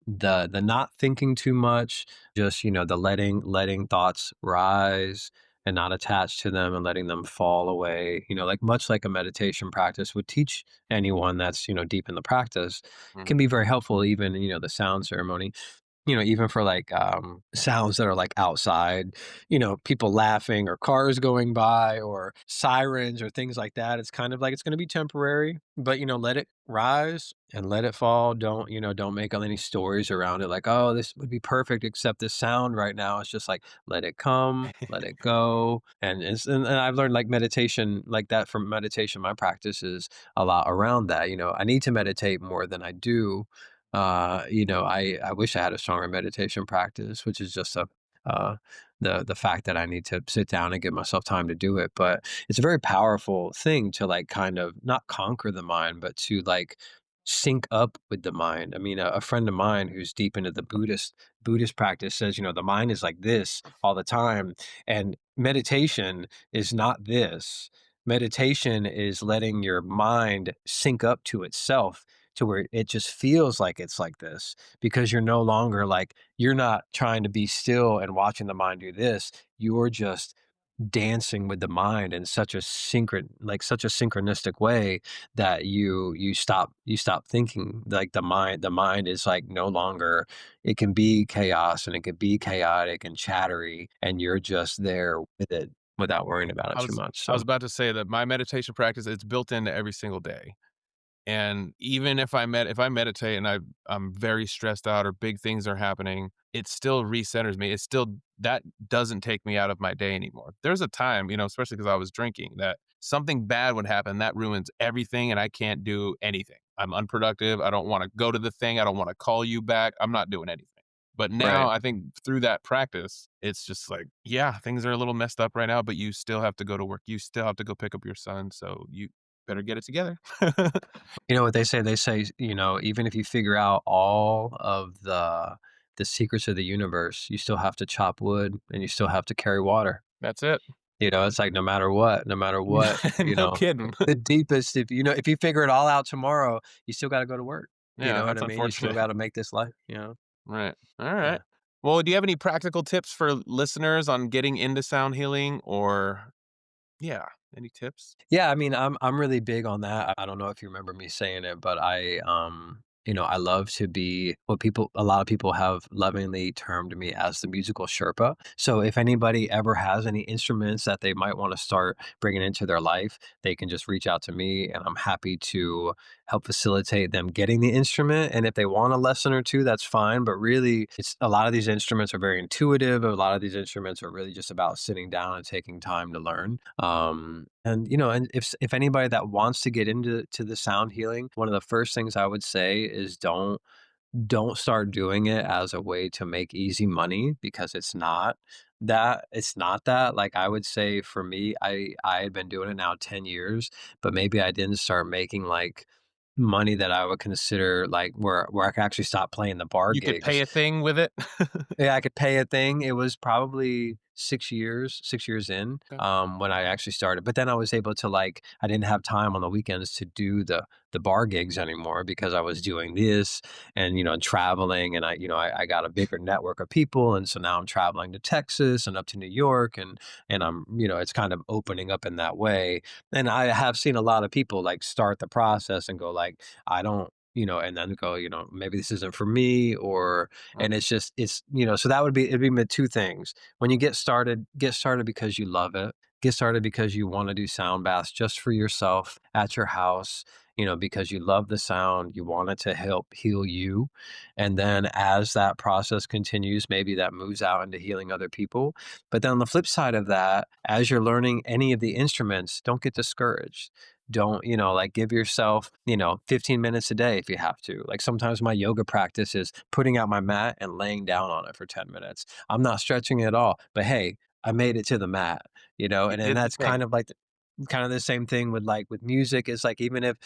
not thinking too much, just the letting thoughts rise and not attach to them and letting them fall away, like much like a meditation practice would teach anyone that's deep in the practice Mhm. can be very helpful even the sound ceremony even for like sounds that are like outside, people laughing or cars going by or sirens or things like that. It's kind of like it's going to be temporary, but let it rise and let it fall. Don't make any stories around it like, oh, this would be perfect except this sound right now. It's just like let it come, let it go. And I've learned like meditation like that from meditation. My practice is a lot around that. I need to meditate more than I do I wish I had a stronger meditation practice, which is just uh, the fact that I need to sit down and give myself time to do it. But it's a very powerful thing to like kind of not conquer the mind, but to like sync up with the mind. I mean, a friend of mine who's deep into the Buddhist practice says, the mind is like this all the time, and meditation is not this. Meditation is letting your mind sync up to itself to where it just feels like it's like this because you're no longer like you're not trying to be still and watching the mind do this. You're just dancing with the mind in such a synchronistic way that you stop thinking like the mind is like no longer it can be chaos and it can be chaotic and chattery and you're just there with it without worrying about it I too was much I was so about to say that my meditation practice, it's built into every single day. And even if I meditate and I'm very stressed out or big things are happening, it still recenters me. It still that doesn't take me out of my day anymore. There's a time, especially because I was drinking, that something bad would happen that ruins everything and I can't do anything. I'm unproductive. I don't want to go to the thing. I don't want to call you back. I'm not doing anything. But now right. I think through that practice, it's just like, yeah, things are a little messed up right now, but you still have to go to work. You still have to go pick up your son. So you better get it together. You know what they say? They say, even if you figure out all of the secrets of the universe, you still have to chop wood and you still have to carry water. That's it. It's like no matter what, No kidding. the deepest if you figure it all out tomorrow, you still gotta go to work. You Yeah, know what that's I mean? You still unfortunate. gotta make this life. Right. Alright. Yeah. Well, do you have any practical tips for listeners on getting into sound healing or yeah, any tips? Yeah, I mean, I'm really big on that. I don't know if you remember me saying it, but I love to be what people a lot of people have lovingly termed me as the musical Sherpa. So if anybody ever has any instruments that they might want to start bringing into their life, they can just reach out to me and I'm happy to help facilitate them getting the instrument. And if they want a lesson or two, that's fine. But really, it's a lot of these instruments are very intuitive. A lot of these instruments are really just about sitting down and taking time to learn. And if anybody that wants to get into the sound healing, one of the first things I would say is don't start doing it as a way to make easy money because it's not that. Like I would say for me, I had been doing it now 10 years, but maybe I didn't start making like money that I would consider like where I could actually stop playing the bar You could pay gigs. a thing with it. Yeah, I could pay a thing. It was probably 6 years in, Okay. when I actually started. But then I was able to like, I didn't have time on the weekends to do the bar gigs anymore because I was doing this and traveling, and I got a bigger network of people, and so now I'm traveling to Texas and up to New York, and I'm it's kind of opening up in that way. And I have seen a lot of people like start the process and go like, I don't. And then go, maybe this isn't for me, or Mm, and so that it'd be my two things. When you get started because you love it. Get started because you want to do sound baths just for yourself at your house, because you love the sound, you want it to help heal you. And then as that process continues, maybe that moves out into healing other people. But then on the flip side of that, as you're learning any of the instruments, don't get discouraged. Don't, like give yourself, 15 minutes a day if you have to. Like sometimes my yoga practice is putting out my mat and laying down on it for 10 minutes. I'm not stretching at all, but hey, I made it to the mat, you and then did the that's thing. kind of the same thing with like with music. Is like even if,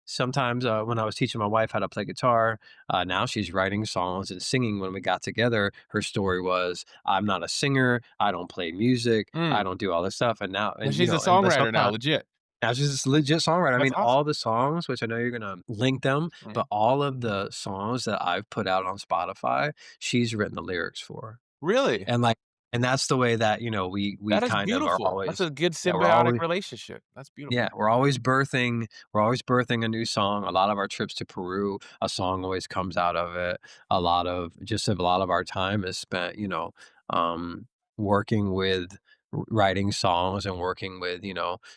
sometimes when I was teaching my wife how to play guitar, now she's writing songs and singing. When we got together, her story was, I'm not a singer, I don't play music, I Mm. don't do all this stuff. And now, Well, and she's a but songwriter now, sometimes legit. now she's just a legit songwriter. I That's mean, awesome. all the songs, which I know you're gonna link them, Mhm. but all of the songs that I've put out on Spotify, she's written the lyrics for. Really? And like, and that's the way that, we That is kind of are beautiful. That's always, a good yeah, symbiotic relationship. That's beautiful. yeah, we're always birthing a new song. A lot of our trips to Peru, a song always comes out of it. A lot of our time is spent, um, working with writing songs and working with,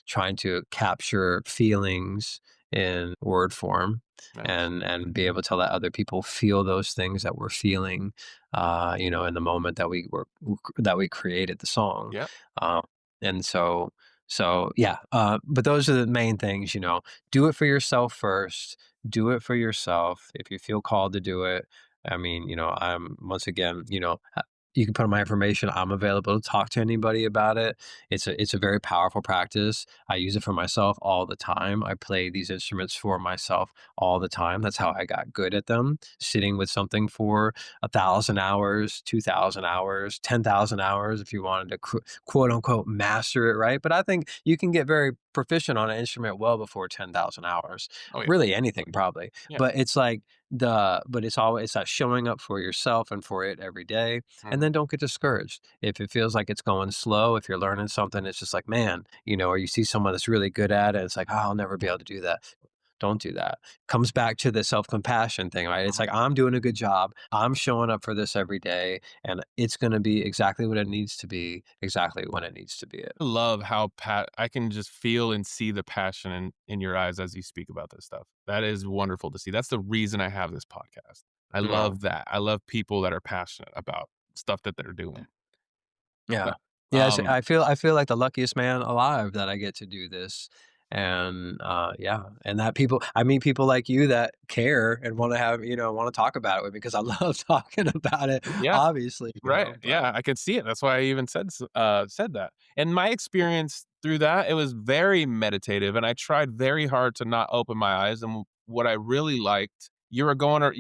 trying to capture feelings in word form Nice. and be able to let other people feel those things that we're feeling, in the moment that we created the song. Yep. Um, and so yeah, but those are the main things, Do it for yourself first. Do it for yourself. If you feel called to do it. I mean, I'm once again, you can put on my information. I'm available to talk to anybody about it. It's a very powerful practice. I use it for myself all the time. I play these instruments for myself all the time. That's how I got good at them. Sitting with something for 1,000 hours, 2,000 hours, 10,000 hours, if you wanted to quote unquote master it, right? But I think you can get very proficient on an instrument well before 10,000 hours. Oh, yeah. Really anything probably. Yeah. But it's like but it's that showing up for yourself and for it every day. And Mhm. then don't get discouraged. If it feels like it's going slow, if you're learning something, it's just like, man, or you see someone that's really good at it, it's like, oh, I'll never be able to do that. Don't do that. Comes back to the self-compassion thing, right? It's Mhm. like, I'm doing a good job. I'm showing up for this every day, and it's going to be exactly what it needs to be, exactly when it needs to be it. I love how I can just feel and see the passion in your eyes as you speak about this stuff. That is wonderful to see. That's the reason I have this podcast. I No. love that. I love people that are passionate about stuff that they're doing. Yeah. Yeah. Yes, Um, I feel like the luckiest man alive that I get to do this. And, yeah, and that I meet people like you that care and wanna have wanna talk about it with me because I love talking about it, yeah. obviously, Right, but yeah, I could see it, that's why I even said that, and my experience through that, it was very meditative, and I tried very hard to not open my eyes, and what I really liked, you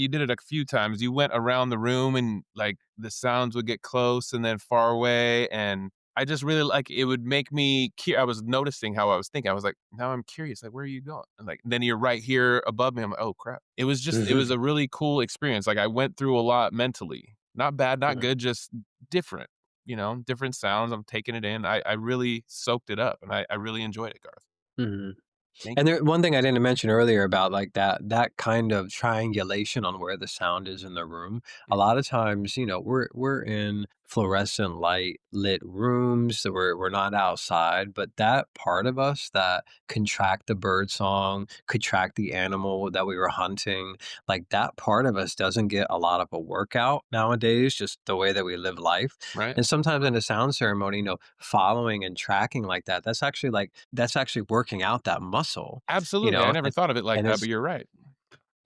did it a few times, you went around the room and, like, the sounds would get close and then far away, and I just really like it would make me I was noticing how I was thinking, I was like, "Now I'm curious, like, where are you going?" And, like, then you're right here above me, I'm like, "Oh, crap." It was Mhm, a really cool experience, like, I went through a lot mentally. Not bad, not mhm, good, just different, different sounds, I'm taking it in. I really soaked it up, and I really enjoyed it, Garth. mhm. Thank And you. there one thing I didn't mention earlier about, like, that kind of triangulation on where the sound is in the room, a Yeah, lot of times, we're in fluorescent light lit rooms, so we're not outside, but that part of us that can track the bird song, could track the animal that we were hunting, like, that part of us doesn't get a lot of a workout nowadays, just the way that we live life. right? And sometimes in a sound ceremony, following and tracking like that, that's actually working out that muscle, you Absolutely, I know, never thought of it like and that, it's but you're right.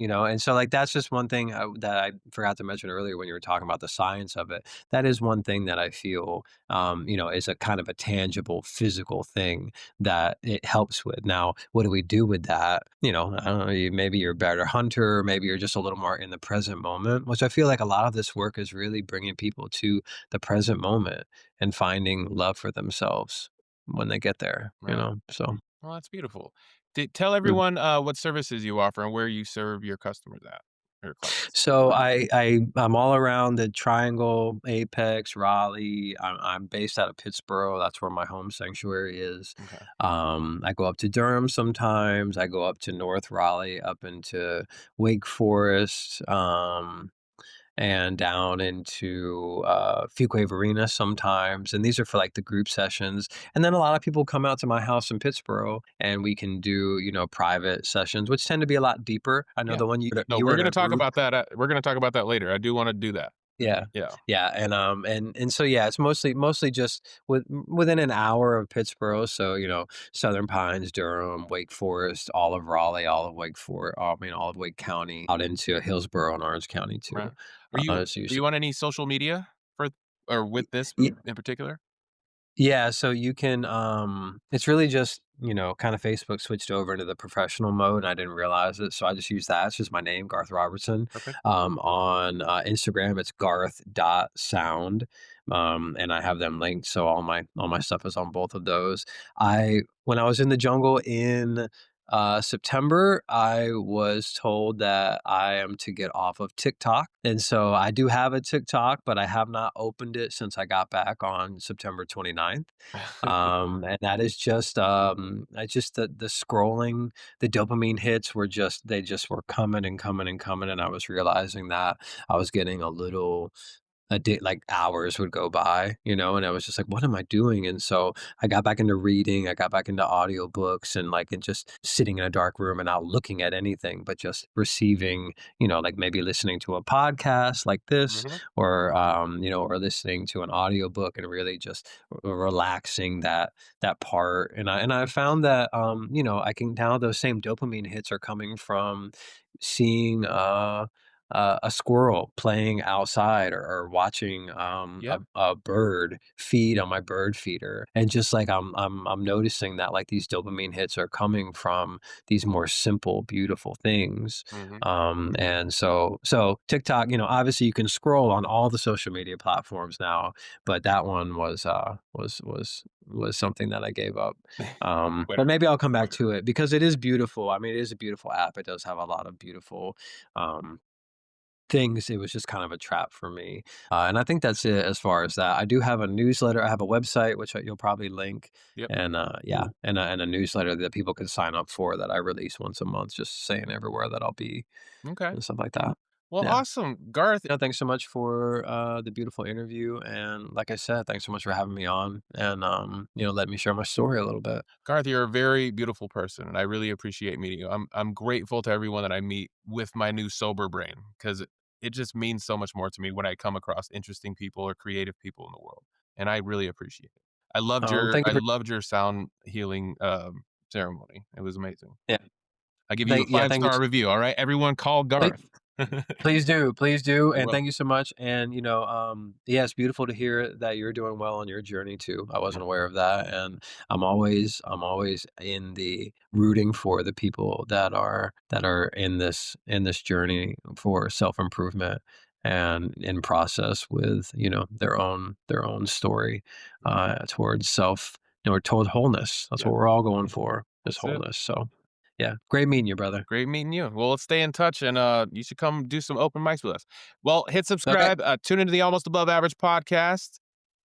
and so, like, that's just one thing that I forgot to mention earlier when you were talking about the science of it. That is one thing that I feel, is a kind of a tangible physical thing that it helps with. Now, what do we do with that? I don't know. Maybe you're a better hunter. Maybe you're just a little more in the present moment, which I feel like a lot of this work is really bringing people to the present moment and finding love for themselves when they get there. Right. So. Well, that's beautiful. Tell mm. everyone, what services you offer and where you serve your customers at, or clients. So I'm all around the Triangle, Apex, Raleigh. I'm based out of Pittsburgh. That's where my home sanctuary is. Okay. I go up to Durham sometimes. I go up to North Raleigh, up into Wake Forest. And down into Fuquay Arena sometimes. And these are for like the group sessions. And then a lot of people come out to my house in Pittsburgh and we can do, private sessions, which tend to be a lot deeper. I know Yeah. the one No, you were we're in gonna a talk group. about that, we're gonna talk about that later. I do wanna do that. Yeah. Yeah. Yeah, and so, yeah, it's mostly just within an hour of Pittsburgh, so, Southern Pines, Durham, Wake Forest, all of Raleigh, all of Wake For I mean, all of Wake County, out into Hillsborough and Orange County Right. too. So Are you on any social media for or with this y in particular? Yeah, so you can it's really just, kind of Facebook switched over into the professional mode. I didn't realize it, so I just use that. It's just my name, Garth Robertson. Perfect. On Instagram, it's garth.sound. And I have them linked, so all my stuff is on both of those. I When I was in the jungle in September, I was told that I am to get off of TikTok. And so I do have a TikTok, but I have not opened it since I got back on September 29th. And that is just I just the scrolling, the dopamine hits they just were coming and coming and coming. And I was realizing that I was getting a day, like hours would go by, and I was just like, what am I doing? And so I got back into reading, I got back into audiobooks and just sitting in a dark room and not looking at anything, but just receiving, like maybe listening to a podcast like this, Mhm. or listening to an audiobook and really just relaxing that part. And I found that I can now those same dopamine hits are coming from seeing a squirrel playing outside or watching Yeah. a bird feed on my bird feeder, and just like I'm noticing that like these dopamine hits are coming from these more simple beautiful things. Mhm. And so TikTok, obviously you can scroll on all the social media platforms now, but that one was something that I gave up. But Quitter. maybe I'll come back to it because it is beautiful. I mean, it is a beautiful app. It does have a lot of beautiful um things. It was just kind of a trap for me. And I think that's it as far as that. I do have a newsletter. I have a website, which you'll probably link. Yep. And yeah, and a newsletter that people can sign up for that I release once a month, just saying everywhere that I'll be Okay. and stuff like that. Well, Yeah. awesome. Garth Thanks so much for the beautiful interview. And like I said, thanks so much for having me on and, let me share my story a little bit. Garth, you're a very beautiful person, and I really appreciate meeting you. I'm grateful to everyone that I meet with my new sober brain because it just means so much more to me when I come across interesting people or creative people in the world, and I really appreciate it. Thank you I for, loved your sound healing, ceremony. It was amazing. yeah, I give you a yeah, thank you. 5-star review, alright? Everyone call Garth. Please do, I and will. thank you so much. And yeah, it's beautiful to hear that you're doing well on your journey too. I wasn't aware of that, and I'm always in the rooting for the people that are in this journey for self improvement and in process with their own story towards self or toward wholeness. That's Yeah, what we're all going for, is that's it. wholeness. So yeah, great meeting you, brother. Great meeting you. Well, let's stay in touch, and, you should come do some open mics with us. Well, hit Okay. subscribe, tune into the Almost Above Average podcast,